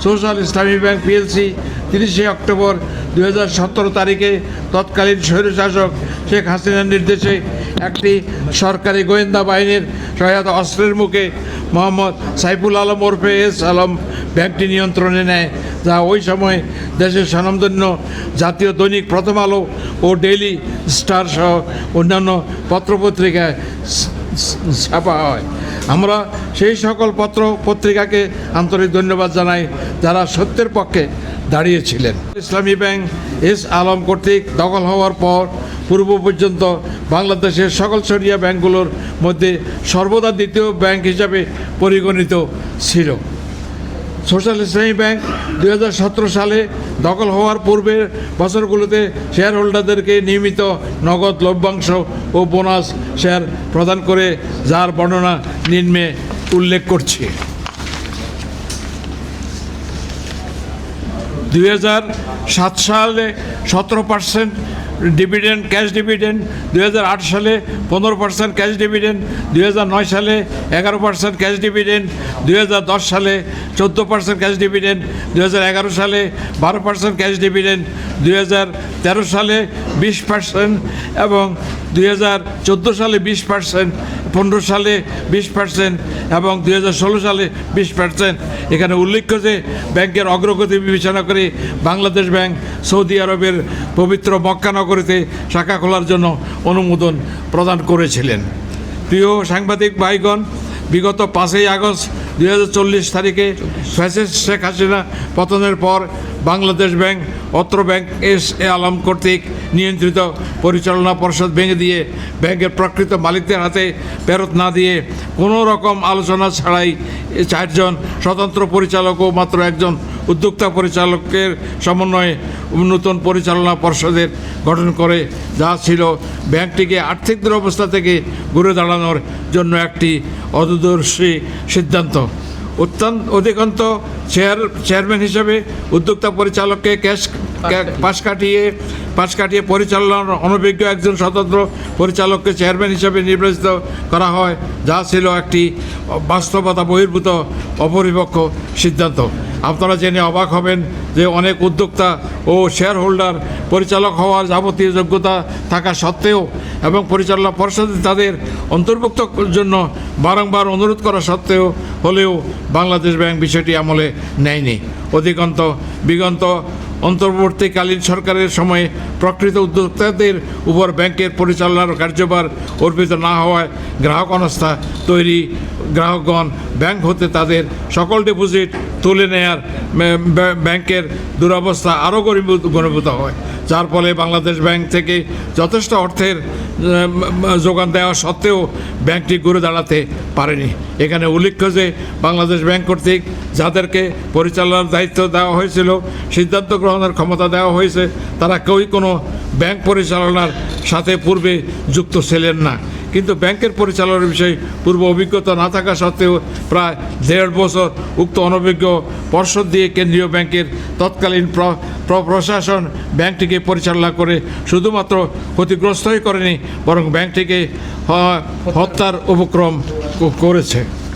Social ইসলামী bank PLC 30 October 2017 তারিখে তৎকালীন স্বৈরশাসক শেখ হাসিনার নির্দেশে একটি সরকারি গোয়েন্দা বাহিনীর সহায়তা অস্ত্রের মুখে মোহাম্মদ সাইফুল আলম ওরফে এস আলম ব্যাংকটি নিয়ন্ত্রণে নেয়, যা ওই সময় দেশের স্বনামধন্য জাতীয় দৈনিক প্রথম আলো ও ডেইলি স্টার সহ অন্যান্য পত্রপত্রিকায় ছাপা হয়। আমরা সেই সকল পত্রিকাকে আন্তরিক ধন্যবাদ জানাই যারা সত্যের পক্ষে দাঁড়িয়েছিলেন। ইসলামী ব্যাংক এস আলম কর্তৃক দখল হওয়ার পর পূর্ব পর্যন্ত বাংলাদেশের সকল শরিয়া ব্যাংকগুলোর মধ্যে সর্বদা দ্বিতীয় ব্যাংক হিসাবে পরিগণিত ছিল। সোশ্যাল ইসলামী ব্যাংক 2017 সালে দখল হওয়ার পূর্বের বছরগুলোতে শেয়ার হোল্ডারদেরকে নিয়মিত নগদ লভ্যাংশ ও বোনাস শেয়ার প্রদান করে, যার বর্ণনা নিম্নে উল্লেখ করছি। 2007 সালে 17% ডিভিডেন্ড, ক্যাশ ডিভিডেন্ড, 2008 সালে 15% ক্যাশ ডিভিডেন্ড, 2009 সালে 11% ক্যাশ ডিভিডেন্ড, 2010 সালে 14% ক্যাশ ডিভিডেন্ড, 2011 সালে 12% ক্যাশ ডিভিডেন্ড, 2013 সালে 20% এবং 2014 সালে 20%, 15 সালে 20% এবং 2016 সালে 20%। এখানে উল্লেখ্য যে ব্যাংকের অগ্রগতি বিবেচনা করে বাংলাদেশ ব্যাংক সৌদি আরবের পবিত্র মক্কা নগরীতে শাখা খোলার জন্য অনুমোদন প্রদান করেছিলেন। প্রিয় সাংবাদিক ভাইগণ, বিগত 5 আগস্ট 2040 তারিখে ফ্যাসিস্ট শেখ হাসিনা পতনের পর বাংলাদেশ ব্যাংক অত্র ব্যাংক এস এ আলম কর্তৃক নিয়ন্ত্রিত পরিচালনা পর্ষদ ভেঙে দিয়ে ব্যাংকের প্রকৃত মালিকদের হাতে ফেরত না দিয়ে কোনো রকম আলোচনা ছাড়াই 4 জন স্বতন্ত্র পরিচালক ও মাত্র 1 জন উদ্যোক্তা পরিচালকের সমন্বয়ে নতুন পরিচালনা পর্ষদের গঠন করে, যা ছিল ব্যাংকটিকে আর্থিক দুরবস্থা থেকে ঘুরে দাঁড়ানোর জন্য একটি অদূরদর্শী সিদ্ধান্ত। অধিকান্ত চেয়ারম্যান হিসেবে উদ্যোক্তা পরিচালককে পাশ কাটিয়ে পরিচালনার অনভিজ্ঞ একজন স্বতন্ত্র পরিচালককে চেয়ারম্যান হিসেবে নির্বাচিত করা হয়, যা ছিল একটি বাস্তবতা বহির্ভূত অপরিপক্ক সিদ্ধান্ত। আপনারা জেনে অবাক হবেন যে অনেক উদ্যোক্তা ও শেয়ার হোল্ডার পরিচালক হওয়ার যাবতীয় যোগ্যতা থাকা সত্ত্বেও এবং পরিচালনা পর্ষদে তাদের অন্তর্ভুক্ত জন্য বারংবার অনুরোধ করা সত্ত্বেও হলেও বাংলাদেশ ব্যাংক বিষয়টি আমলে নেয়নি। বিগত অন্তর্বর্তীকালীন সরকারের সময়ে প্রকৃত উদ্যোক্তাদের উপর ব্যাংকের পরিচালনার কার্যভার অর্পিত না হওয়ায় গ্রাহক অনাস্থা তৈরি, গ্রাহকগণ ব্যাংক হতে তাদের সকল ডিপোজিট তুলে নেয়ার ব্যাংকের দুরবস্থা আরও ঘনীভূত হয়, যার ফলে বাংলাদেশ ব্যাংক থেকে যথেষ্ট অর্থের যোগান দেওয়া সত্ত্বেও ব্যাংকটি ঘুরে দাঁড়াতে পারেনি। এখানে উল্লেখ্য যে বাংলাদেশ ব্যাংক কর্তৃক যাদেরকে পরিচালনার দায়িত্ব দেওয়া হয়েছিল, সিদ্ধান্ত গ্রহণের ক্ষমতা দেওয়া হয়েছে, তারা কেউই কোনো ব্যাংক পরিচালনার সাথে পূর্বে যুক্ত ছিলেন না। কিন্তু ব্যাংকের পরিচালনার বিষয়ে পূর্ব অভিজ্ঞতা না থাকা সত্ত্বেও প্রায় 1.5 বছর উক্ত অনভিজ্ঞ পর্ষদ দিয়ে কেন্দ্রীয় ব্যাংকের তৎকালীন প্রশাসন ব্যাংকটিকে পরিচালনা করে শুধুমাত্র ক্ষতিগ্রস্তই করেনি, বরং ব্যাংকটিকে হত্যার উপক্রম করেছে।